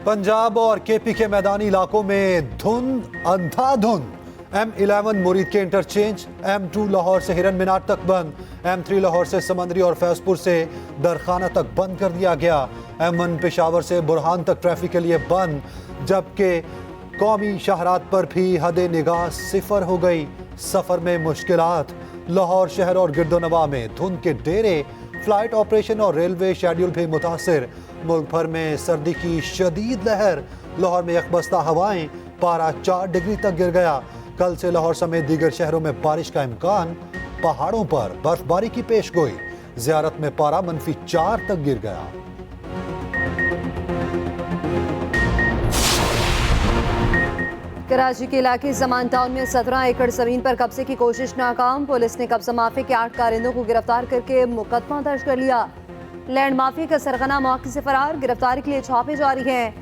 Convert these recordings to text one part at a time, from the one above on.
पंजाब और केपी के मैदानी इलाकों में धुंध अंधाधुंध। M11 मुरीद के इंटरचेंज, M2 लाहौर से हिरन मीनार तक बंद, M3 लाहौर से समंदरी और फैजपुर से दरखाना तक बंद कर दिया गया। M1 पेशावर से बुरहान तक ट्रैफिक के लिए बंद, जबकि कौमी शाहरात पर भी हद निगाह सिफर हो गई। सफर में मुश्किलात। लाहौर शहर और गिरदोनवा में धुंध के डेरे, फ्लाइट ऑपरेशन और रेलवे शेड्यूल भी मुतासिर। मुल्क भर में सर्दी की शदीद लहर। लाहौर में यकबस्ता हवाएं, पारा 4 डिग्री तक गिर गया। कल से लाहौर समेत दीगर शहरों में बारिश का इम्कान। पहाड़ों पर बर्फबारी की पेशगोई। ज़ियारत में पारा -4 तक गिर गया। कराची के इलाके जमान टाउन में 17 एकड़ जमीन पर कब्जे की कोशिश नाकाम। पुलिस ने कब्जा माफी के 8 कारिंदों को गिरफ्तार करके मुकदमा दर्ज कर लिया। लैंड माफी का सरगना मौके से फरार। गिरफ्तारी के लिए छापे जारी हैं।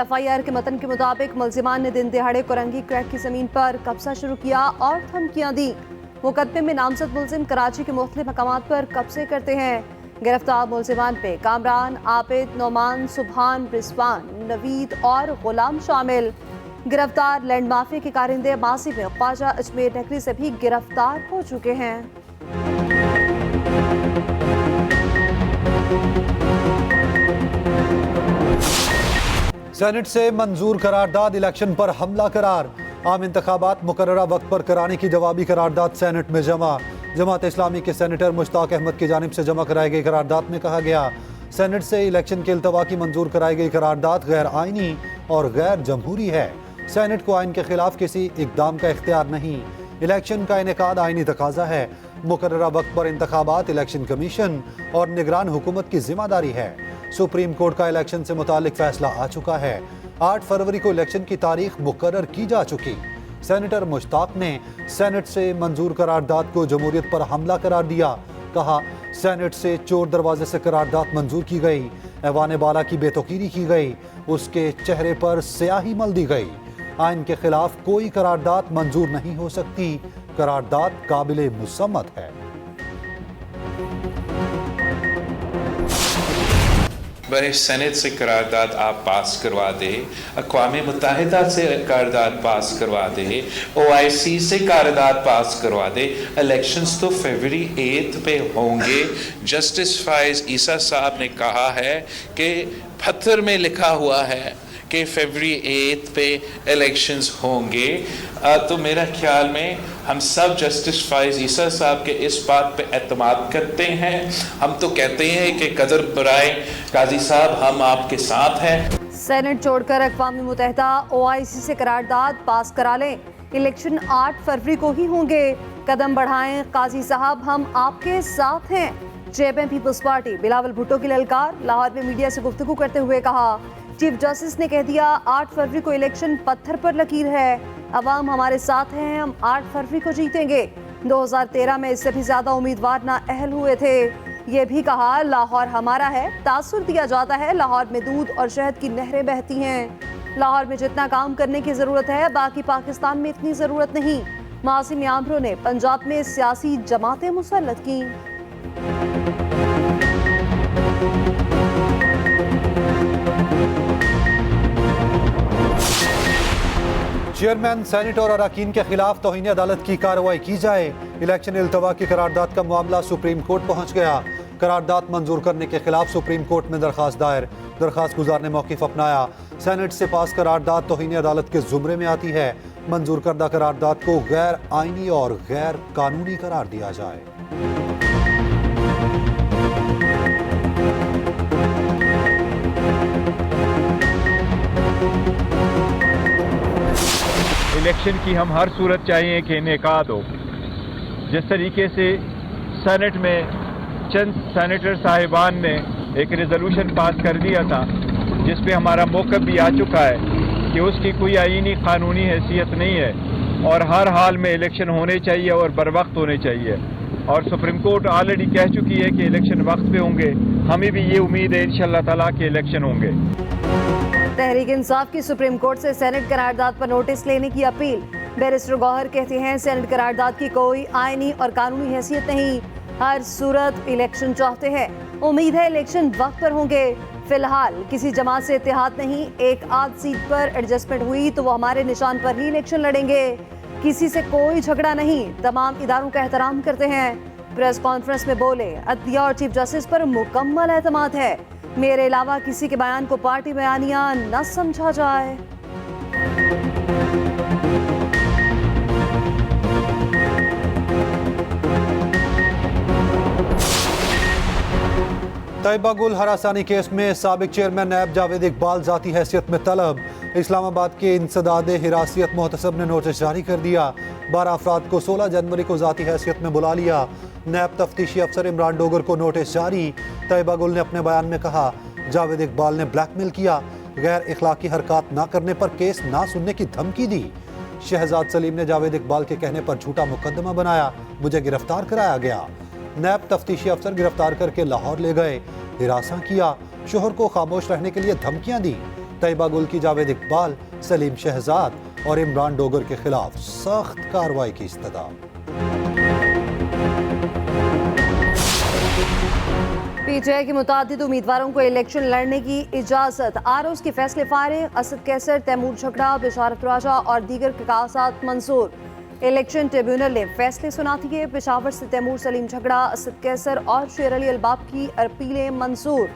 FIR के मतन के मुताबिक मुल्जिमान ने दिन दिहाड़े कोरंगी क्रैक की जमीन पर कब्जा शुरू किया और धमकियां दी। मुकदमे में नामजद मुल्जिम कराची के मुख्तलिफ मकामात पर कब्जे करते हैं। गिरफ्तार मुल्जिमान पे कामरान, आबिद, नोमान, सुबहान, रिजवान, नवीद और गुलाम शामिल। गिरफ्तार लैंड माफिया के कारिंदे माजी में ख्वाजा अजमेर नगरी से भी गिरफ्तार हो चुके हैं। सेनेट से मंजूर करारदाद, इलेक्शन पर हमला करार। आम इंतखाबात मुकर्ररा वक्त पर कराने की जवाबी करारदाद सेनेट में जमा। जमात इस्लामी के सेनेटर मुश्ताक अहमद की जानिब से जमा कराई गई करारदाद में कहा गया, सेनेट से इलेक्शन के इल्तवा की मंजूर कराई गई करारदाद गैर आइनी और गैर जमहूरी है। सेनेट को आइन के खिलाफ किसी इकदाम का इख्तियार नहीं। इलेक्शन का इनेकाद आइनी तकाजा है। मुकर्ररा वक्त पर इंतखाबात इलेक्शन कमीशन और निगरान हुकूमत की जिम्मेदारी है। सुप्रीम कोर्ट का इलेक्शन से मुतालिक फैसला आ चुका है। 8 फरवरी को इलेक्शन की तारीख मुकर्रर की जा चुकी। सेनेटर मुश्ताक ने सेनेट से मंजूर करारदाद को जमहूरियत पर हमला करार दिया। कहा, सेनेट से चोर दरवाजे से करारदाद मंजूर की गई। ऐवान बाला की बेतौकीरी की गई। उसके चेहरे पर स्याही मल दी गई। आइन के खिलाफ कोई करारदाद मंजूर नहीं हो सकती। करारदाद काबिले मुसम्मत है। बड़े सेनेट से करारदाद आप पास करवा दे, अक़वाम मुत्तहिदा से करारदाद पास करवा दे, OIC से करारदाद पास करवा दे। इलेक्शंस तो फरवरी 8 पे होंगे। जस्टिस फाइज ईसा साहब ने कहा है कि पत्थर में लिखा हुआ है कि फरवरी 8 पे इलेक्शंस होंगे। तो मेरा ख्याल में हम सब जस्टिस फाइज ईसा साहब के इस बात पे एतमाद करते हैं। हम तो कहते हैं कि कदर बराए काजी साहब, हम आपके साथ हैं। सेनेट छोड़कर अक़वाम मुत्तहिदा OIC से करारदाद पास करा लें। इलेक्शन 8 फरवरी को ही होंगे। कदम बढ़ाएं काजी साहब, हम आपके साथ हैं। JPM peoples party Bilawal Bhutto की ललकार। लाहौर में मीडिया से गुफ्तगू करते हुए कहा, चीफ जस्टिस ने कह दिया 8 फरवरी को इलेक्शन पत्थर पर लकीर है। अवाम हमारे साथ हैं, हम 8 फरवरी को जीतेंगे। 2013 में इससे भी ज्यादा उम्मीदवार नाअहल हुए थे। ये भी कहा, लाहौर हमारा है। तासुर दिया जाता है लाहौर में दूध और शहद की नहरें बहती हैं। लाहौर में जितना काम करने की जरूरत है, बाकी पाकिस्तान में इतनी जरूरत नहीं। मासिम यामरो ने पंजाब में सियासी जमातें मुसल्लत की। चेयरमैन सेनेट और अरकान के खिलाफ तौहीन अदालत की कार्रवाई की जाए। इलेक्शन इल्तवा की करारदाद का मामला सुप्रीम कोर्ट पहुंच गया। करारदाद मंजूर करने के खिलाफ सुप्रीम कोर्ट में दरखास्त दायर। दरखास्त गुजार ने मौक़िफ़ अपनाया। सेनेट से पास करारदाद तौहीन अदालत के जुमरे में आती है। मंजूर करदा करारदाद को गैर आइनी और गैर कानूनी करार दिया जाए। इलेक्शन की हम हर सूरत चाहिए कि इनेकाद हो। जिस तरीके से सेनेट में चंद सेनेटर साहिबान ने एक रेजोल्यूशन पास कर दिया था, जिस पे हमारा मौक़िफ़ भी आ चुका है कि उसकी कोई आईनी कानूनी हैसियत नहीं है और हर हाल में इलेक्शन होने चाहिए और बर वक्त होने चाहिए। और सुप्रीम कोर्ट ऑलरेडी कह चुकी है कि इलेक्शन वक्त पे होंगे। हमें भी ये उम्मीद है इंशाअल्लाह ताला के इलेक्शन होंगे। तहरीक इंसाफ की सुप्रीम कोर्ट से सेनेट करारदाद पर नोटिस लेने की अपील। बैरिस्टर गौहर कहते हैं, सेनेट करारदाद की कोई आईनी और कानूनी हैसियत नहीं। हर सूरत इलेक्शन चाहते हैं। उम्मीद है इलेक्शन वक्त पर होंगे। फिलहाल किसी जमात से इत्तेहाद नहीं, एक आध सीट पर एडजस्टमेंट हुई तो वो हमारे निशान पर ही इलेक्शन लड़ेंगे। किसी से कोई झगड़ा नहीं, तमाम इदारों का एहतराम करते हैं। प्रेस कॉन्फ्रेंस में बोले, अदलिया और चीफ जस्टिस पर मुकम्मल एतमाद है। मेरे अलावा किसी के बयान को पार्टी बयानिया न समझा जाए। तैयबा गुल हरासानी केस में साबिक चेयरमैन नैब जावेद इकबाल जाती हैसियत में तलब। इस्लामाबाद के इंसदाद हिरासत मोहतसब ने नोटिस जारी कर दिया। 12 अफराद को 16 जनवरी को जाती हैसियत में बुला लिया। नैब तफ्तीशी अफसर इमरान डोगर को नोटिस जारी। तैयबा गुल ने अपने बयान में कहा, जावेद इकबाल ने ब्लैकमेल किया, गैर इखलाकी हरकत ना करने पर केस ना सुनने की धमकी दी। शहजाद सलीम ने जावेद इकबाल के कहने पर झूठा मुकदमा बनाया, मुझे गिरफ्तार कराया गया। नैब तफ्तीशी अफसर गिरफ्तार करके लाहौर ले गए, हिरासा किया, शोहर को खामोश रहने के लिए धमकियां दी। तैयबा गुल की जावेद इकबाल, सलीम शहजाद और इमरान डोगर के खिलाफ सख्त कार्रवाई की इस्तदा। पीटीआई के मुतादिद उम्मीदवारों को इलेक्शन लड़ने की इजाजत। आरओस के फैसले फारिग, असद कैसर, तैमूर झगड़ा, बिशारत राजा और दीगर के कागजात मंजूर। इलेक्शन ट्रिब्यूनल ने फैसले सुना दिए। पेशावर से तैमूर सलीम झगड़ा, असद कैसर और शेर अली अलबाब की अपीलें मंजूर।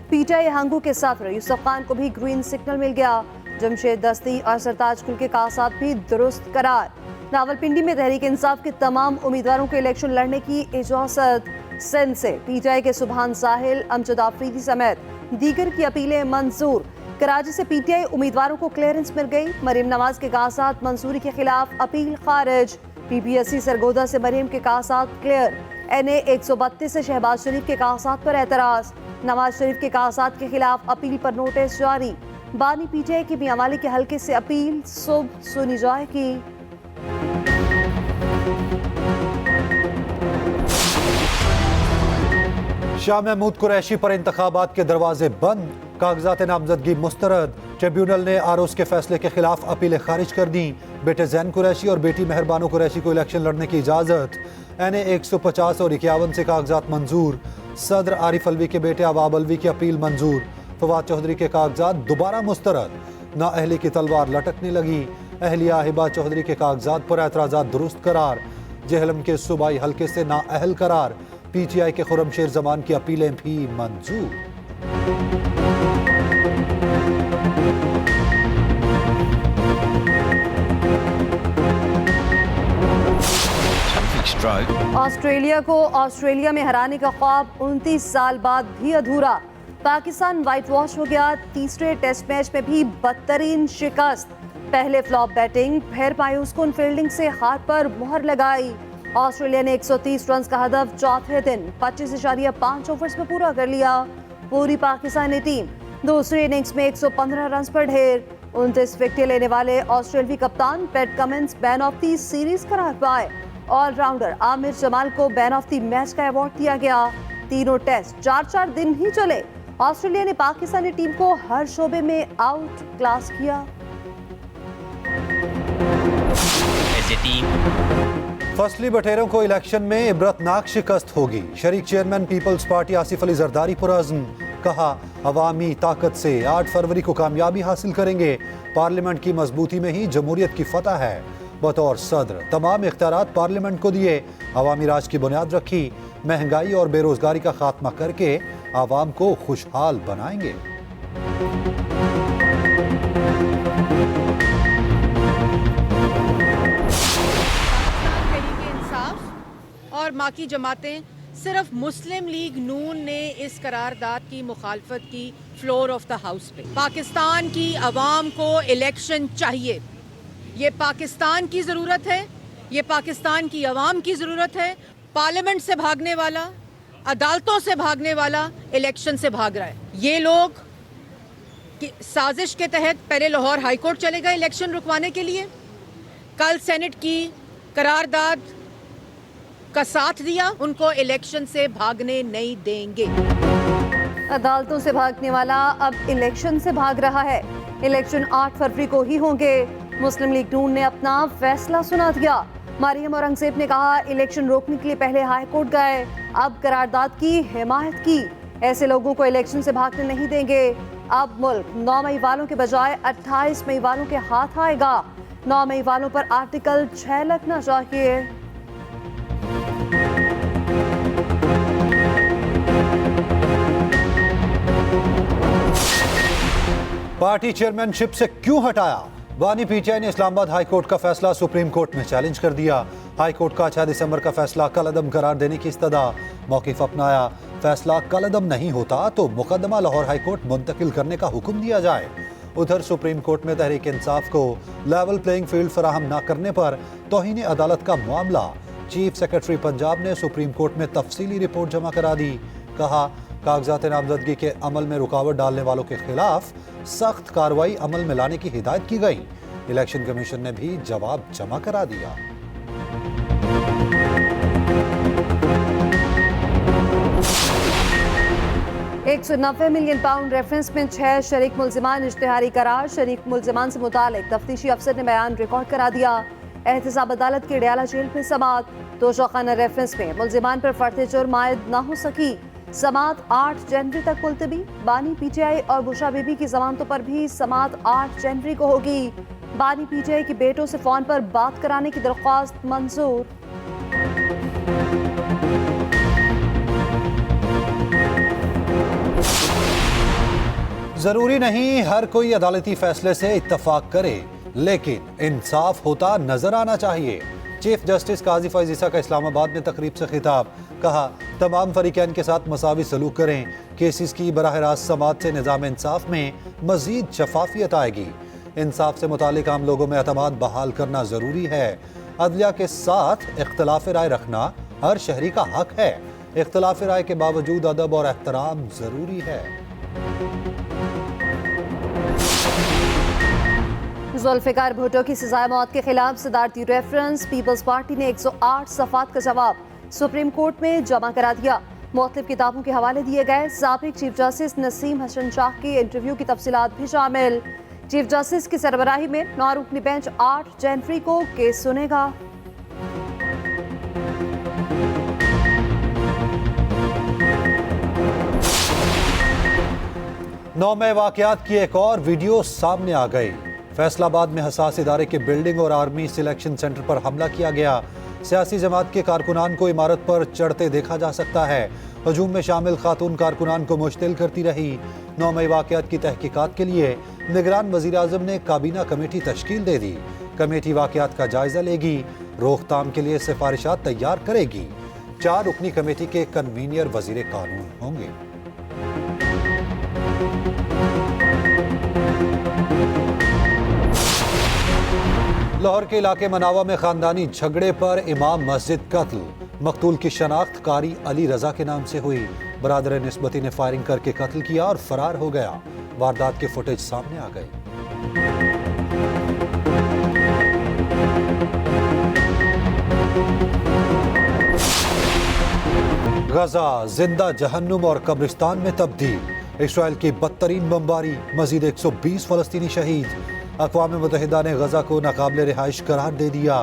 पीटीआई हंगू के सदर यूसुफ खान को भी ग्रीन सिग्नल मिल गया। जमशेद दस्ती और सरताज कुल के कागजात भी दुरुस्त करार। रावलपिंडी में तहरीक इंसाफ के तमाम उम्मीदवारों को इलेक्शन लड़ने की इजाजत। सिंध से पीटीआई के सुभान साहिल, अमजद आफरीदी समेत दीगर की अपीलें मंजूर। कराची से पीटीआई उम्मीदवारों को क्लियरेंस मिल गई। मरीम नवाज के कागजात मंसूरी के खिलाफ अपील खारिज। पीपीएससी सरगोदा से मरीम के कागजात क्लियर। NA 132 से शहबाज शरीफ के कागजात पर एतराज। नवाज शरीफ के कागजात के खिलाफ अपील पर नोटिस जारी। बानी पीटीआई के मियांवाली के हल्के से अपील सुबह सुनी जाएगी। शाह महमूद कुरैशी पर इंतखाबात के दरवाजे बंद, कागजात नामजदगी मुस्तरद। ट्रिब्यूनल ने आरओस के फैसले के खिलाफ अपीलें खारिज कर दी। बेटे जैन कुरैशी और बेटी मेहरबानो कुरैशी को इलेक्शन लड़ने की इजाज़त। NA 150 और 51 से कागजात मंजूर। सदर आरिफ अलवी के बेटे अवाब अलवी की अपील मंजूर। फवाद चौधरी के कागजात दोबारा मुस्तरद। नाअहली की तलवार लटकने लगी। अहलिया हिबा चौधरी के कागजात पर एतराज़ात दुरुस्त करार। जेहलम के सूबाई हल्के से नाअहल करार। पीटीआई के खुरमशेर जमान की अपीलें भी मंजूर। ऑस्ट्रेलिया को ऑस्ट्रेलिया में हराने का ख्वाब 29 साल बाद भी अधूरा। पाकिस्तान व्हाइट वॉश हो गया। तीसरे टेस्ट मैच में भी बदतरीन शिकस्त। पहले फ्लॉप बैटिंग, फिर मायूस कुन फील्डिंग से हार पर मुहर लगाई। ऑस्ट्रेलिया ने 130 रन का हदफ चौथे दिन 25.5 ओवर्स में पूरा कर लिया। पूरी पाकिस्तानी टीम दूसरी इनिंग्स में 115 रन पर ढेर। 29 विकेट लेने वाले ऑस्ट्रेलियावी कप्तान PAT Cummins man of the series करार पाए। ऑलराउंडर आमिर जमाल को मैन ऑफ द मैच का अवार्ड दिया गया। तीनों टेस्ट 4-4 दिन ही चले। ऑस्ट्रेलिया ने पाकिस्तानी टीम को हर शोबे में आउट क्लास किया। फसली बटेरों को इलेक्शन में इबरतनाक शिकस्त होगी। शरीक चेयरमैन पीपल्स पार्टी आसिफ अली जरदारी पुरअज़्म, कहा अवामी ताकत से 8 फरवरी को कामयाबी हासिल करेंगे। पार्लियामेंट की मजबूती में ही जमहूरियत की फतह है। बतौर सदर तमाम इख्तियारात पार्लियामेंट को दिए। अवामी राज की बुनियाद रखी। महंगाई और बेरोजगारी का खात्मा करके आवाम को खुशहाल बनाएंगे। और बाकी जमातें, सिर्फ मुस्लिम लीग नून ने इस करारदाद की मुखालफत की फ्लोर ऑफ द हाउस पे। पाकिस्तान की अवाम को इलेक्शन चाहिए। ये पाकिस्तान की ज़रूरत है, ये पाकिस्तान की अवाम की ज़रूरत है। पार्लियामेंट से भागने वाला, अदालतों से भागने वाला इलेक्शन से भाग रहा है। ये लोग साजिश के तहत पहले लाहौर हाई कोर्ट चले गए इलेक्शन रुकवाने के लिए। कल सेनेट की करारदाद का साथ दिया, उनको इलेक्शन से भागने नहीं देंगे। अदालतों से भागने वाला अब इलेक्शन से भाग रहा है। इलेक्शन 8 फरवरी को ही होंगे। मुस्लिम लीग नून ने अपना फैसला सुना दिया। मरियम औरंगजेब ने कहा इलेक्शन रोकने के लिए पहले हाई कोर्ट गए, अब करारदाद की हिमायत की। ऐसे लोगों को इलेक्शन से भागने नहीं देंगे। अब मुल्क 9 मई वालों के बजाय 28 मई वालों के हाथ आएगा। 9 मई वालों पर आर्टिकल 6 लगना चाहिए। पार्टी चेयरमैनशिप से क्यों हटाया? बानी पीटीआई ने इस्लामाबाद हाई कोर्ट का फैसला सुप्रीम कोर्ट में चैलेंज कर दिया। हाई कोर्ट का 6 दिसंबर का फैसला कलअदम करार देने की इस्तदा। मौक़िफ़ अपनाया, फैसला कलअदम नहीं होता तो मुकदमा लाहौर हाई कोर्ट मुंतकिल करने का हुक्म दिया जाए। उधर सुप्रीम कोर्ट में तहरीक इंसाफ को लेवल प्लेइंग फील्ड फराहम न करने पर तौहीन अदालत का मामला। चीफ सेक्रेटरी पंजाब ने सुप्रीम कोर्ट में तफसीली रिपोर्ट जमा करा दी। कहा, कागजात नामजदगी के अमल में रुकावट डालने वालों के खिलाफ सख्त कार्रवाई अमल में लाने की हिदायत की गई। इलेक्शन कमीशन ने भी जवाब जमा करा दिया। £190 मिलियन रेफरेंस में 6 शरीक मुल्जिमान इश्तिहारी करार। शरीक मुल्जिमान से मुतालिक तफ्तीशी अफसर ने बयान रिकॉर्ड करा दिया। एहतसाब अदालत की डयाला जेल में समात। तोशाखाना रेफरेंस में मुल्जिमान पर फर्द जुर्म आयद न हो सकी। समात 8 जनवरी तक मुलतवी। बानी पीटीआई और बुशरा बीबी की जमानतों पर भी समात 8 जनवरी को होगी। बानी पीटीआई के बेटों से फोन पर बात कराने की दरख्वास्त मंजूर। जरूरी नहीं हर कोई अदालती फैसले से इत्तफाक करे, लेकिन इंसाफ होता नजर आना चाहिए। चीफ जस्टिस काजी फैज ईसा का इस्लामाबाद में तकरीब से खिताब। कहा, तमाम फरीकैन के साथ मसावी सलूक करें। केसेस की बराह रास्त समात से निज़ाम इंसाफ में मजीद शफाफियत आएगी। इंसाफ से मुतालिक आम लोगों में एतमाद बहाल करना जरूरी है। अदलिया के साथ इख्तलाफ राय रखना हर शहरी का हक है। इख्तलाफ राय के बावजूद अदब और एहतराम जरूरी है। जुल्फिकार भुट्टो की सजाए मौत के खिलाफ सदारती रेफरेंस। पीपल्स पार्टी ने 108 सफ़ात का जवाब सुप्रीम कोर्ट में जमा करा दिया। मुख्तलिफ किताबों के हवाले दिए गए। साबिक चीफ जस्टिस नसीम हसन शाह के इंटरव्यू की तफसीलात भी शामिल। चीफ जस्टिस की सरबराही में 9 रुकनी बेंच 8 जनवरी को केस सुनेगा। नौ मई वाकयात की एक और वीडियो सामने आ गई। फैसलाबाद में हसास इदारे के बिल्डिंग और आर्मी सिलेक्शन सेंटर पर हमला किया गया। सियासी जमात के कारकुनान को इमारत पर चढ़ते देखा जा सकता है। हजूम में शामिल खातून कारकुनान को मुश्तिल करती रही। 9 मई वाकयात की तहकीकात के लिए निगरान वजीर आज़म ने काबीना कमेटी तश्कील दे दी। कमेटी वाकयात का जायजा लेगी, रोकथाम के लिए सिफारिशात तैयार करेगी। 4 रुकनी कमेटी के कन्वीनियर वजीर कानून होंगे। लाहौर के इलाके मनावा में खानदानी झगड़े पर इमाम मस्जिद कत्ल। मकतूल की शनाख्त कारी अली रजा के नाम से हुई। बरादर निस्बती ने फायरिंग करके कत्ल किया और फरार हो गया। वारदात के फुटेज सामने आ गए। गजा जिंदा जहन्नुम और कब्रिस्तान में तब्दील। इसराइल की बदतरीन बमबारी, मजीद 120 फलस्तीनी शहीद। अक़वाम मुत्तहिदा ने गजा को नाकाबिले रिहाइश करार दे दिया।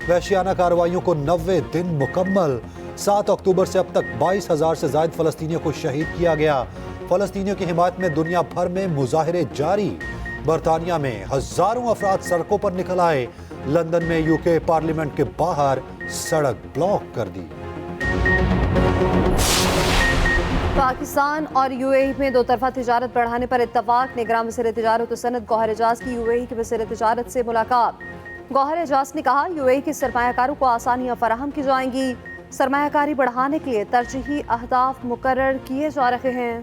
वहशियाना कार्रवाइयों को 90 दिन मुकम्मल। 7 अक्टूबर से अब तक 22,000 से ज़ायद फलस्तीनियों को शहीद किया गया। फलस्तीनियों की हिमायत में दुनिया भर में मुजाहिरे जारी। बरतानिया में हजारों अफराद सड़कों पर निकल आए। लंदन में यूके पार्लियामेंट के बाहर सड़क ब्लॉक कर दी। पाकिस्तान और यूएई में दो तरफा तिजारत बढ़ाने पर इत्तफाक। निगरान वज़ीर तिजारत व सनत गौहर एजाज की यूएई के वज़ीर तिजारत से मुलाकात। गौहर एजाज ने कहा, यूएई के सरमायाकारों को आसानियां फराहम की जाएंगी। सरमायाकारी बढ़ाने के लिए तरजीही अहदाफ मुकर्रर किए जा रहे हैं।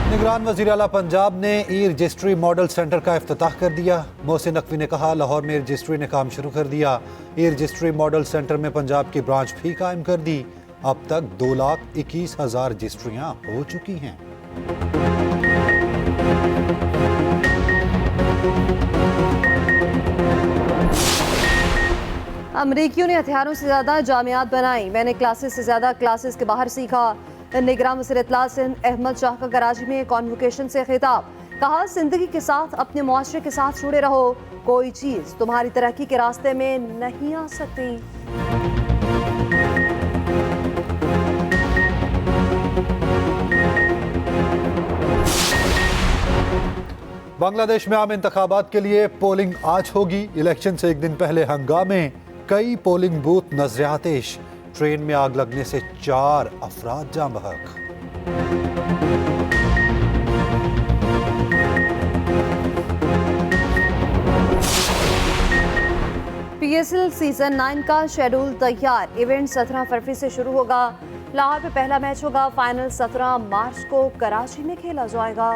निगरान वज़ीर आला पंजाब ने ई रजिस्ट्री मॉडल सेंटर का इफ्तिताह कर दिया। मोहसिन नकवी ने कहा, लाहौर में रजिस्ट्री ने काम शुरू कर दिया। ई रजिस्ट्री मॉडल सेंटर में पंजाब की ब्रांच भी कायम कर दी। अब तक 2,21,000 रजिस्ट्रियां हो चुकी हैं। अमरीकियों ने हथियारों से ज्यादा जामियात बनाई। मैंने क्लासेस से ज्यादा क्लासेस के बाहर सीखा। निगरान वज़ीर इत्तलात सिंध अहमद शाह का कराची में कॉन्वोकेशन से खिताब। कहा जिंदगी के साथ, अपने मुआशरे के साथ जुड़े रहो, कोई चीज तुम्हारी तरक्की के रास्ते में नहीं आ सकती। बांग्लादेश में आम इंतखाबात के लिए पोलिंग आज होगी। इलेक्शन से एक दिन पहले हंगामे, कई पोलिंग बूथ नजर आतिश। ट्रेन में आग लगने से 4 अफराद जाँ बहक। PSL सीजन 9 का शेड्यूल तैयार। इवेंट 17 फरवरी से शुरू होगा। लाहौर में पहला मैच होगा। फाइनल 17 मार्च को कराची में खेला जाएगा।